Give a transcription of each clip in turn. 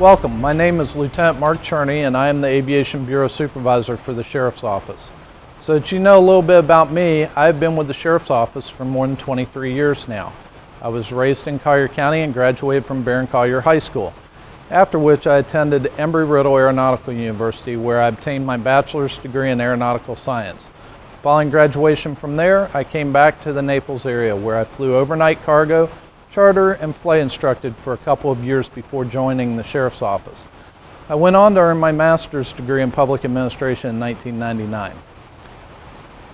Welcome, my name is Lieutenant Mark Cherney and I am the Aviation Bureau Supervisor for the Sheriff's Office. So that you know a little bit about me, I've been with the Sheriff's Office for more than 23 years now. I was raised in Collier County and graduated from Baron Collier High School, after which I attended Embry-Riddle Aeronautical University where I obtained my bachelor's degree in aeronautical science. Following graduation from there, I came back to the Naples area where I flew overnight cargo, charter, and flight instructed for a couple of years before joining the Sheriff's Office. I went on to earn my master's degree in public administration in 1999.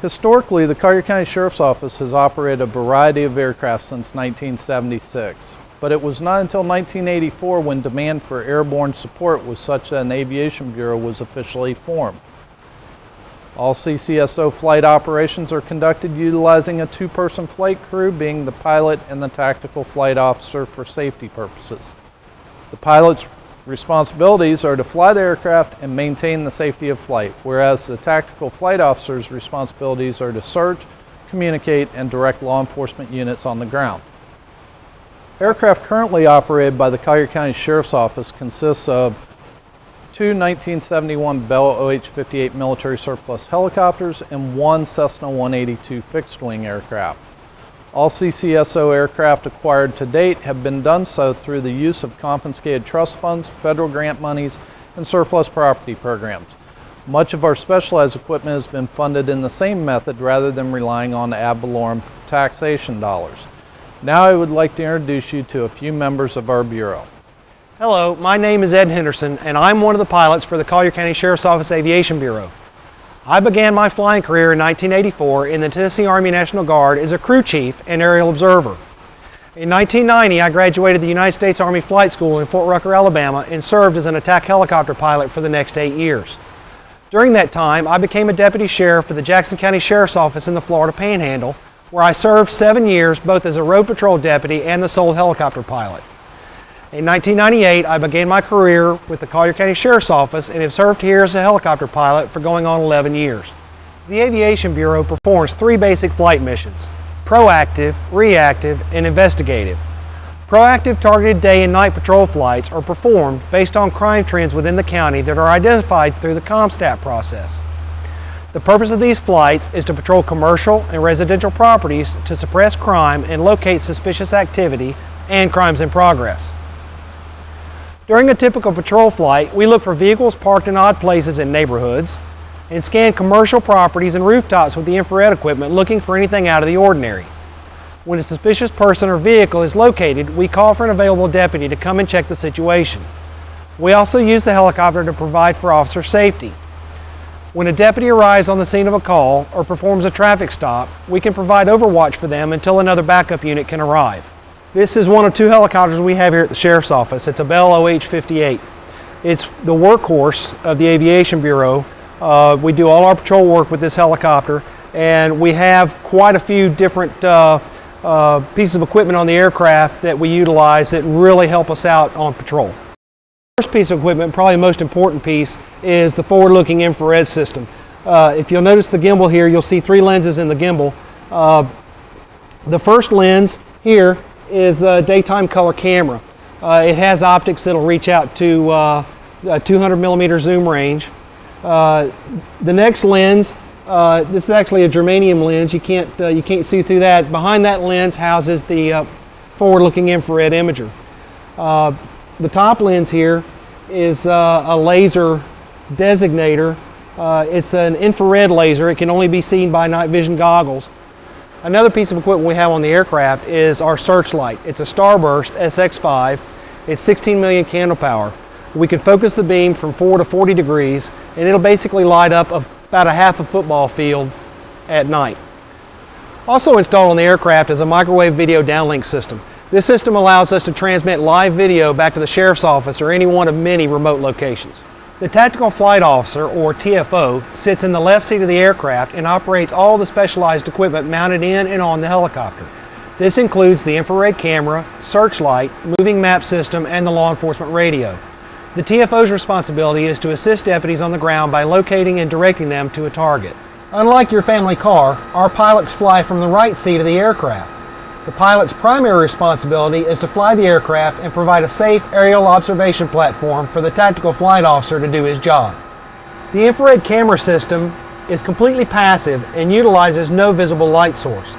Historically, the Collier County Sheriff's Office has operated a variety of aircraft since 1976, but it was not until 1984 when demand for airborne support was such that an aviation bureau was officially formed. All CCSO flight operations are conducted utilizing a two-person flight crew, being the pilot and the tactical flight officer for safety purposes. The pilot's responsibilities are to fly the aircraft and maintain the safety of flight, whereas the tactical flight officer's responsibilities are to search, communicate, and direct law enforcement units on the ground. Aircraft currently operated by the Collier County Sheriff's Office consists of two 1971 Bell OH-58 military surplus helicopters and one Cessna 182 fixed-wing aircraft. All CCSO aircraft acquired to date have been done so through the use of confiscated trust funds, federal grant monies, and surplus property programs. Much of our specialized equipment has been funded in the same method rather than relying on ad valorem taxation dollars. Now I would like to introduce you to a few members of our Bureau. Hello, my name is Ed Henderson and I'm one of the pilots for the Collier County Sheriff's Office Aviation Bureau. I began my flying career in 1984 in the Tennessee Army National Guard as a crew chief and aerial observer. In 1990, I graduated the United States Army Flight School in Fort Rucker, Alabama and served as an attack helicopter pilot for the next 8 years. During that time, I became a deputy sheriff for the Jackson County Sheriff's Office in the Florida Panhandle, where I served 7 years both as a road patrol deputy and the sole helicopter pilot. In 1998, I began my career with the Collier County Sheriff's Office and have served here as a helicopter pilot for going on 11 years. The Aviation Bureau performs 3 basic flight missions: proactive, reactive, and investigative. Proactive targeted day and night patrol flights are performed based on crime trends within the county that are identified through the CompStat process. The purpose of these flights is to patrol commercial and residential properties to suppress crime and locate suspicious activity and crimes in progress. During a typical patrol flight, we look for vehicles parked in odd places in neighborhoods and scan commercial properties and rooftops with the infrared equipment looking for anything out of the ordinary. When a suspicious person or vehicle is located, we call for an available deputy to come and check the situation. We also use the helicopter to provide for officer safety. When a deputy arrives on the scene of a call or performs a traffic stop, we can provide overwatch for them until another backup unit can arrive. This is one of 2 helicopters we have here at the Sheriff's Office. It's a Bell OH-58. It's the workhorse of the Aviation Bureau. We do all our patrol work with this helicopter, and we have quite a few different pieces of equipment on the aircraft that we utilize that really help us out on patrol. The first piece of equipment, probably the most important piece, is the forward-looking infrared system. If you'll notice the gimbal here, you'll see 3 lenses in the gimbal. The first lens here is a daytime color camera. It has optics that'll reach out to a 200 millimeter zoom range. The next lens, this is actually a germanium lens. You can't see through that. Behind that lens houses the forward-looking infrared imager. The top lens here is a laser designator. It's an infrared laser. It can only be seen by night vision goggles. Another piece of equipment we have on the aircraft is our searchlight. It's a Starburst SX5. It's 16 million candle power. We can focus the beam from 4 to 40 degrees and it'll basically light up about a half a football field at night. Also installed on the aircraft is a microwave video downlink system. This system allows us to transmit live video back to the Sheriff's Office or any one of many remote locations. The Tactical Flight Officer, or TFO, sits in the left seat of the aircraft and operates all the specialized equipment mounted in and on the helicopter. This includes the infrared camera, searchlight, moving map system, and the law enforcement radio. The TFO's responsibility is to assist deputies on the ground by locating and directing them to a target. Unlike your family car, our pilots fly from the right seat of the aircraft. The pilot's primary responsibility is to fly the aircraft and provide a safe aerial observation platform for the tactical flight officer to do his job. The infrared camera system is completely passive and utilizes no visible light source.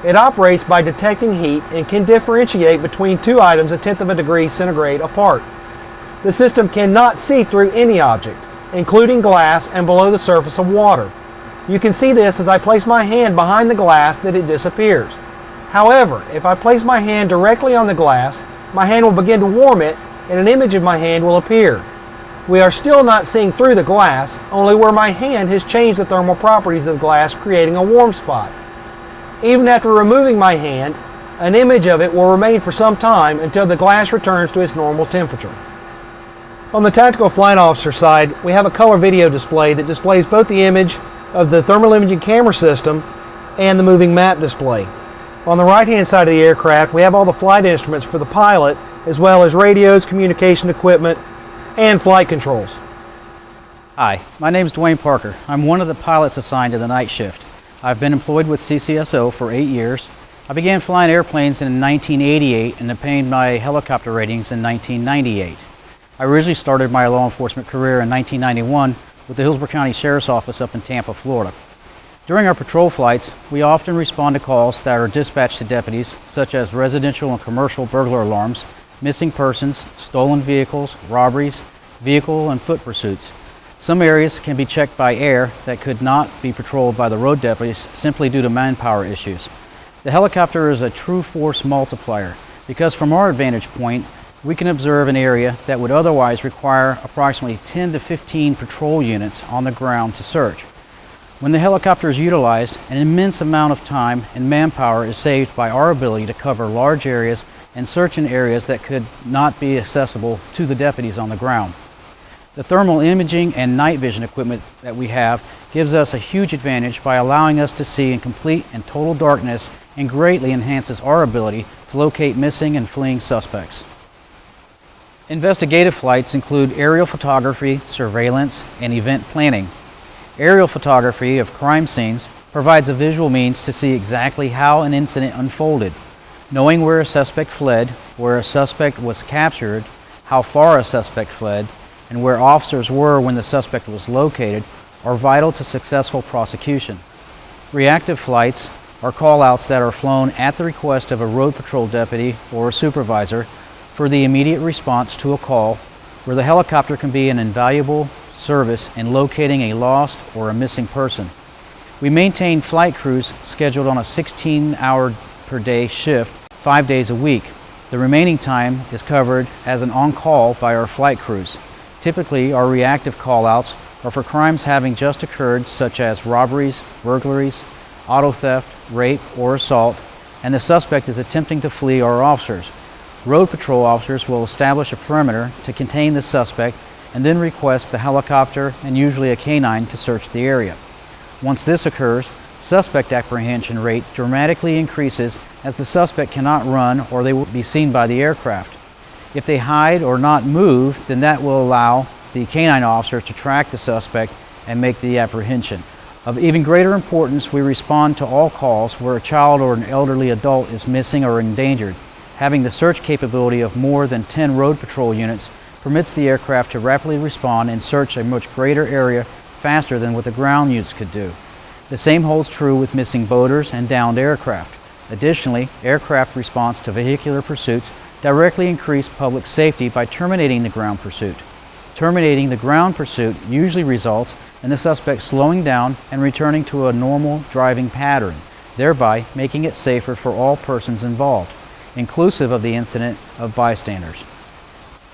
It operates by detecting heat and can differentiate between two items 1/10 of a degree centigrade apart. The system cannot see through any object, including glass and below the surface of water. You can see this as I place my hand behind the glass that it disappears. However, if I place my hand directly on the glass, my hand will begin to warm it and an image of my hand will appear. We are still not seeing through the glass, only where my hand has changed the thermal properties of the glass, creating a warm spot. Even after removing my hand, an image of it will remain for some time until the glass returns to its normal temperature. On the tactical flight officer side, we have a color video display that displays both the image of the thermal imaging camera system and the moving map display. On the right-hand side of the aircraft, we have all the flight instruments for the pilot, as well as radios, communication equipment, and flight controls. Hi, my name is Dwayne Parker. I'm one of the pilots assigned to the night shift. I've been employed with CCSO for 8 years. I began flying airplanes in 1988 and obtained my helicopter ratings in 1998. I originally started my law enforcement career in 1991 with the Hillsborough County Sheriff's Office up in Tampa, Florida. During our patrol flights, we often respond to calls that are dispatched to deputies, such as residential and commercial burglar alarms, missing persons, stolen vehicles, robberies, vehicle and foot pursuits. Some areas can be checked by air that could not be patrolled by the road deputies simply due to manpower issues. The helicopter is a true force multiplier because from our vantage point, we can observe an area that would otherwise require approximately 10 to 15 patrol units on the ground to search. When the helicopter is utilized, an immense amount of time and manpower is saved by our ability to cover large areas and search in areas that could not be accessible to the deputies on the ground. The thermal imaging and night vision equipment that we have gives us a huge advantage by allowing us to see in complete and total darkness and greatly enhances our ability to locate missing and fleeing suspects. Investigative flights include aerial photography, surveillance, and event planning. Aerial photography of crime scenes provides a visual means to see exactly how an incident unfolded. Knowing where a suspect fled, where a suspect was captured, how far a suspect fled, and where officers were when the suspect was located are vital to successful prosecution. Reactive flights are call-outs that are flown at the request of a road patrol deputy or a supervisor for the immediate response to a call, where the helicopter can be an invaluable service in locating a lost or a missing person. We maintain flight crews scheduled on a 16-hour per day shift 5 days a week. The remaining time is covered as an on-call by our flight crews. Typically, our reactive call-outs are for crimes having just occurred, such as robberies, burglaries, auto theft, rape, or assault, and the suspect is attempting to flee our officers. Road patrol officers will establish a perimeter to contain the suspect and then request the helicopter and usually a canine to search the area. Once this occurs, suspect apprehension rate dramatically increases as the suspect cannot run or they will be seen by the aircraft. If they hide or not move, then that will allow the canine officers to track the suspect and make the apprehension. Of even greater importance, we respond to all calls where a child or an elderly adult is missing or endangered. Having the search capability of more than 10 road patrol units permits the aircraft to rapidly respond and search a much greater area faster than what the ground units could do. The same holds true with missing boaters and downed aircraft. Additionally, aircraft response to vehicular pursuits directly increase public safety by terminating the ground pursuit. Terminating the ground pursuit usually results in the suspect slowing down and returning to a normal driving pattern, thereby making it safer for all persons involved, inclusive of the incident of bystanders.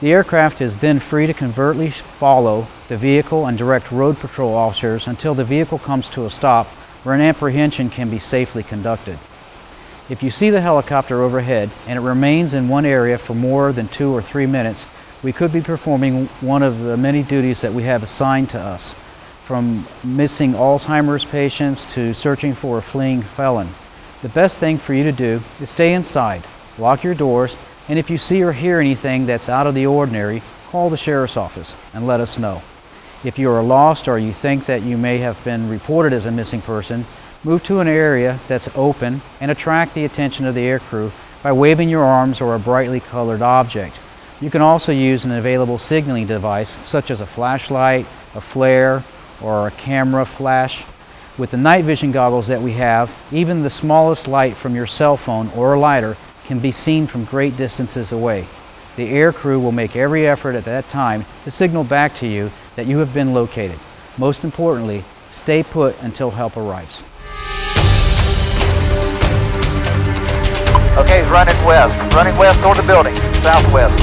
The aircraft is then free to covertly follow the vehicle and direct road patrol officers until the vehicle comes to a stop where an apprehension can be safely conducted. If you see the helicopter overhead and it remains in one area for more than 2 or 3 minutes, we could be performing one of the many duties that we have assigned to us, from missing Alzheimer's patients to searching for a fleeing felon. The best thing for you to do is stay inside, lock your doors, and if you see or hear anything that's out of the ordinary, call the Sheriff's Office and let us know. If you are lost or you think that you may have been reported as a missing person, Move to an area that's open and attract the attention of the aircrew by waving your arms or a brightly colored object. You can also use an available signaling device such as a flashlight, a flare, or a camera flash. With the night vision goggles that we have, even the smallest light from your cell phone or a lighter can be seen from great distances away. The aircrew will make every effort at that time to signal back to you that you have been located. Most importantly, stay put until help arrives. Okay, he's running west toward the building, southwest.